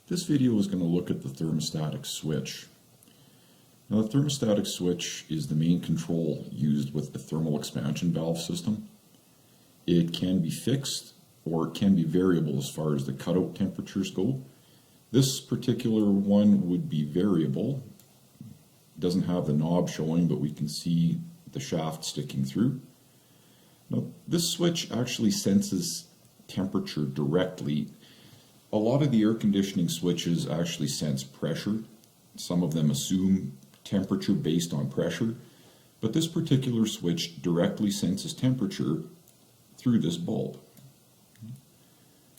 This video is going to look at the thermostatic switch. Now, the thermostatic switch is the main control used with the thermal expansion valve system. It can be fixed or it can be variable as far as the cutout temperatures go. This particular one would be variable. It doesn't have the knob showing, but we can see the shaft sticking through. Now, this switch actually senses temperature directly. A lot of the air conditioning switches actually sense pressure. Some of them assume temperature based on pressure, but this particular switch directly senses temperature through this bulb.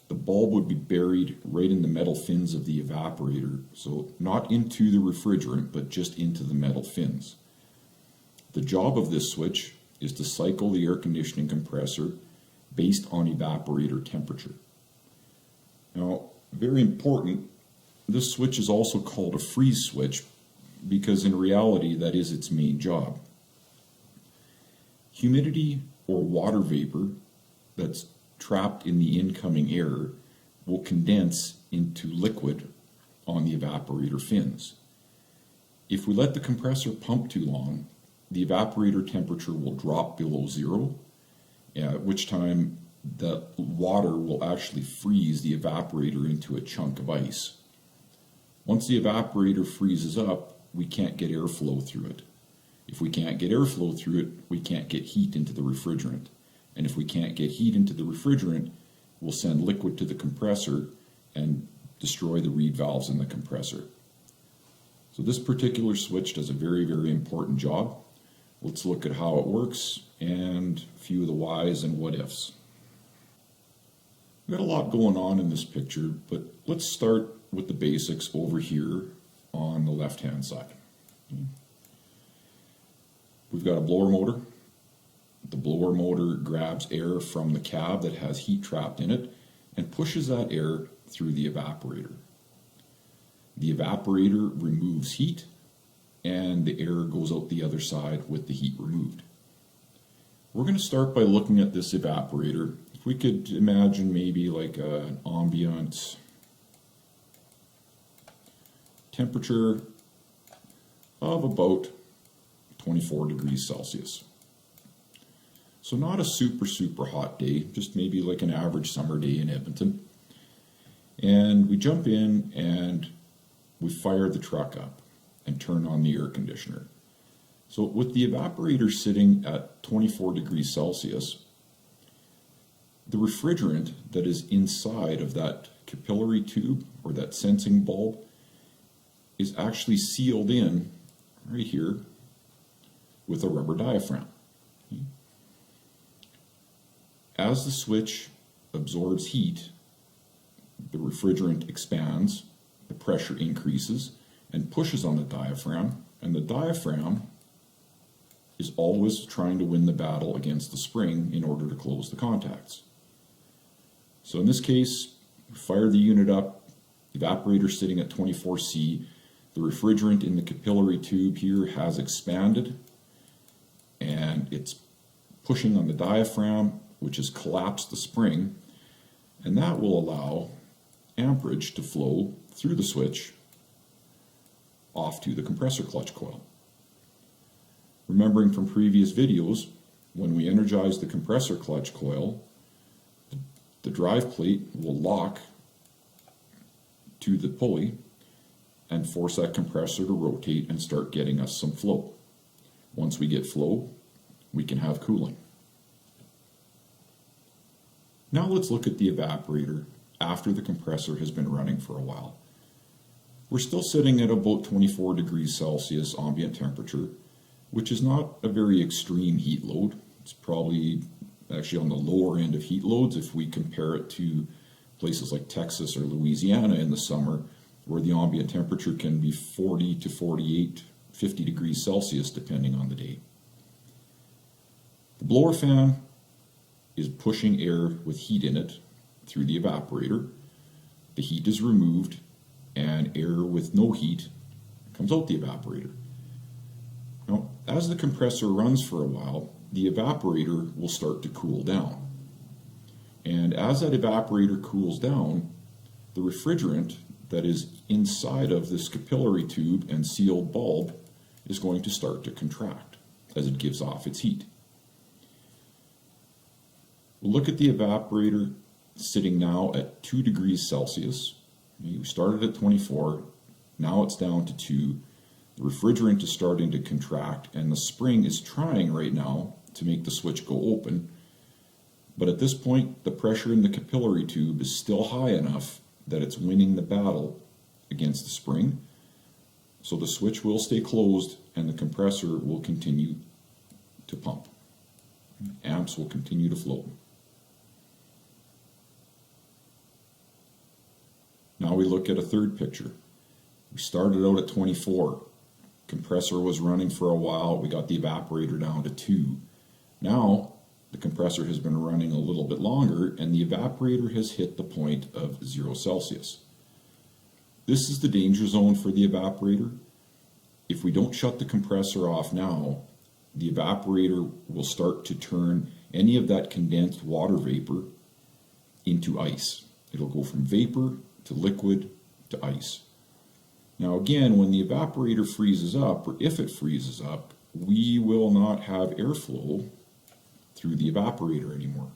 The bulb would be buried right in the metal fins of the evaporator, so not into the refrigerant, but just into the metal fins. The job of this switch is to cycle the air conditioning compressor based on evaporator temperature. Now, very important, this switch is also called a freeze switch because in reality that is its main job. Humidity or water vapor that's trapped in the incoming air will condense into liquid on the evaporator fins. If we let the compressor pump too long, the evaporator temperature will drop below zero, at which time the water will actually freeze the evaporator into a chunk of ice. Once the evaporator freezes up, we can't get airflow through it. If we can't get airflow through it, we can't get heat into the refrigerant. And if we can't get heat into the refrigerant, we'll send liquid to the compressor and destroy the reed valves in the compressor. So this particular switch does a very, very important job. Let's look at how it works and a few of the whys and what ifs. We've got a lot going on in this picture, but let's start with the basics over here on the left-hand side. We've got a blower motor. The blower motor grabs air from the cab that has heat trapped in it and pushes that air through the evaporator. The evaporator removes heat and the air goes out the other side with the heat removed. We're going to start by looking at this evaporator. If we could imagine maybe like an ambient temperature of about 24 degrees Celsius. So not a super hot day, just maybe like an average summer day in Edmonton. And we jump in and we fire the truck up and turn on the air conditioner. So with the evaporator sitting at 24 degrees Celsius, the refrigerant that is inside of that capillary tube or that sensing bulb is actually sealed in right here with a rubber diaphragm. As the switch absorbs heat, the refrigerant expands, the pressure increases, and pushes on the diaphragm, and the diaphragm is always trying to win the battle against the spring in order to close the contacts. So in this case, we fire the unit up, evaporator sitting at 24C, the refrigerant in the capillary tube here has expanded, and it's pushing on the diaphragm, which has collapsed the spring, and that will allow amperage to flow through the switch off to the compressor clutch coil. Remembering from previous videos, when we energize the compressor clutch coil, the drive plate will lock to the pulley and force that compressor to rotate and start getting us some flow. Once we get flow, we can have cooling. Now let's look at the evaporator after the compressor has been running for a while. We're still sitting at about 24 degrees Celsius ambient temperature, which is not a very extreme heat load. It's probably actually on the lower end of heat loads if we compare it to places like Texas or Louisiana in the summer, where the ambient temperature can be 40 to 48, 50 degrees Celsius depending on the day. The blower fan is pushing air with heat in it through the evaporator. The heat is removed and air with no heat comes out the evaporator. Now, as the compressor runs for a while, the evaporator will start to cool down. And as that evaporator cools down, the refrigerant that is inside of this capillary tube and sealed bulb is going to start to contract as it gives off its heat. We'll look at the evaporator sitting now at 2 degrees Celsius. We started at 24, now it's down to 2. The refrigerant is starting to contract and the spring is trying right now to make the switch go open. But at this point, the pressure in the capillary tube is still high enough that it's winning the battle against the spring. So the switch will stay closed and the compressor will continue to pump. Amps will continue to flow. Now we look at a third picture. We started out at 24. Compressor was running for a while. We got the evaporator down to 2. Now the compressor has been running a little bit longer and the evaporator has hit the point of 0 Celsius. This is the danger zone for the evaporator. If we don't shut the compressor off now, the evaporator will start to turn any of that condensed water vapor into ice. It'll go from vapor to liquid to ice. Now again, when the evaporator freezes up, or if it freezes up, we will not have airflow through the evaporator anymore.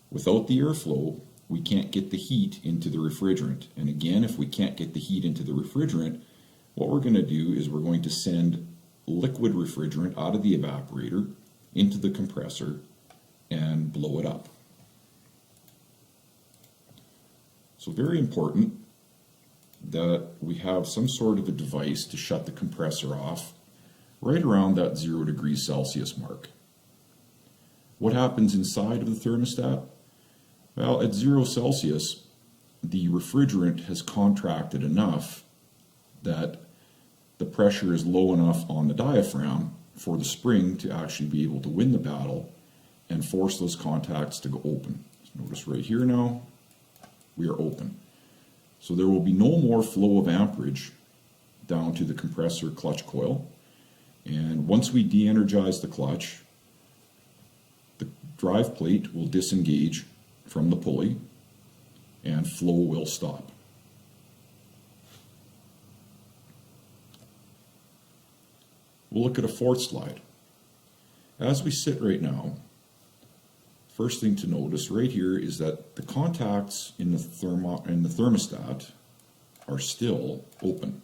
Without the airflow, we can't get the heat into the refrigerant. And again, if we can't get the heat into the refrigerant, what we're going to do is we're going to send liquid refrigerant out of the evaporator into the compressor and blow it up. So very important that we have some sort of a device to shut the compressor off right around that 0 degrees Celsius mark. What happens inside of the thermostat? Well, at 0 Celsius, the refrigerant has contracted enough that the pressure is low enough on the diaphragm for the spring to actually be able to win the battle and force those contacts to go open. So notice right here now, we are open. So there will be no more flow of amperage down to the compressor clutch coil. And once we de-energize the clutch, the drive plate will disengage from the pulley and flow will stop. We'll look at a fourth slide. As we sit right now, first thing to notice right here is that the contacts in the thermostat are still open.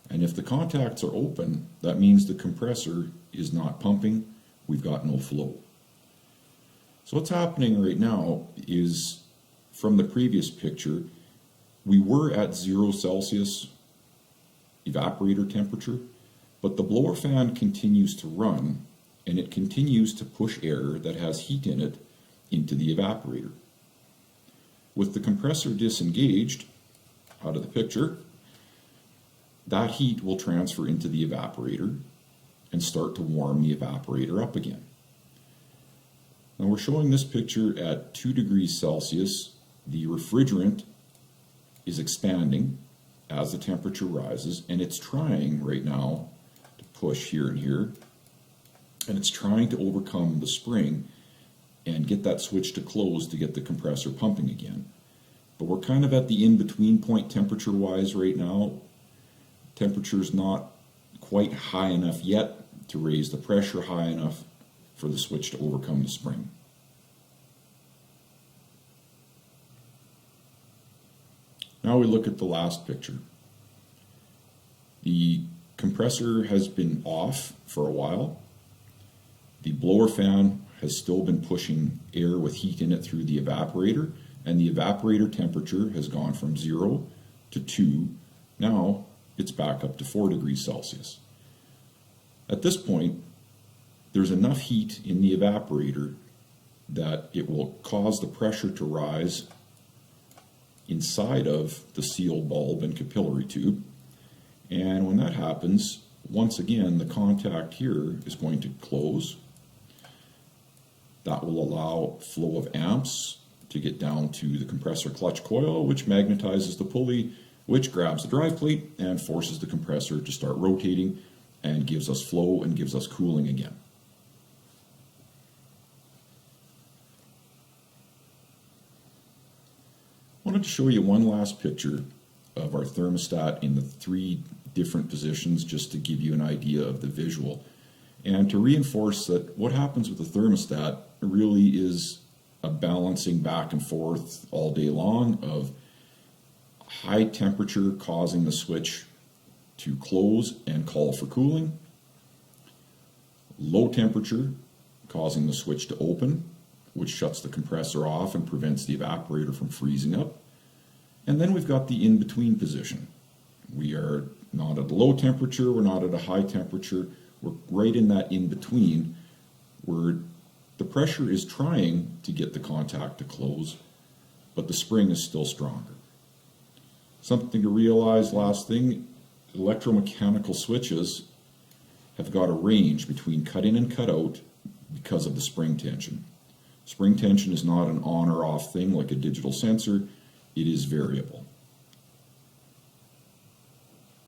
And if the contacts are open, that means the compressor is not pumping, we've got no flow. So what's happening right now is, from the previous picture, we were at 0 Celsius evaporator temperature, but the blower fan continues to run and it continues to push air that has heat in it into the evaporator. With the compressor disengaged out of the picture, that heat will transfer into the evaporator and start to warm the evaporator up again. Now we're showing this picture at 2 degrees Celsius. The refrigerant is expanding as the temperature rises, and it's trying right now to push here and here, and it's trying to overcome the spring and get that switch to close to get the compressor pumping again. But we're kind of at the in-between point temperature-wise right now. Temperature's not quite high enough yet to raise the pressure high enough for the switch to overcome the spring. Now we look at the last picture. The compressor has been off for a while. The blower fan has still been pushing air with heat in it through the evaporator, and the evaporator temperature has gone from 0 to 2. Now it's back up to 4 degrees Celsius. At this point, there's enough heat in the evaporator that it will cause the pressure to rise inside of the sealed bulb and capillary tube. And when that happens, once again, the contact here is going to close. That will allow flow of amps to get down to the compressor clutch coil, which magnetizes the pulley, which grabs the drive plate and forces the compressor to start rotating and gives us flow and gives us cooling again. wanted to show you one last picture of our thermostat in the 3 different positions just to give you an idea of the visual and to reinforce that what happens with the thermostat really is a balancing back and forth all day long of high temperature causing the switch to close and call for cooling, low temperature causing the switch to open, which shuts the compressor off and prevents the evaporator from freezing up. And then we've got the in-between position. We are not at a low temperature, we're not at a high temperature, we're right in that in-between where the pressure is trying to get the contact to close, but the spring is still stronger. Something to realize, last thing, electromechanical switches have got a range between cut in and cut out because of the spring tension. Spring tension is not an on or off thing like a digital sensor, it is variable.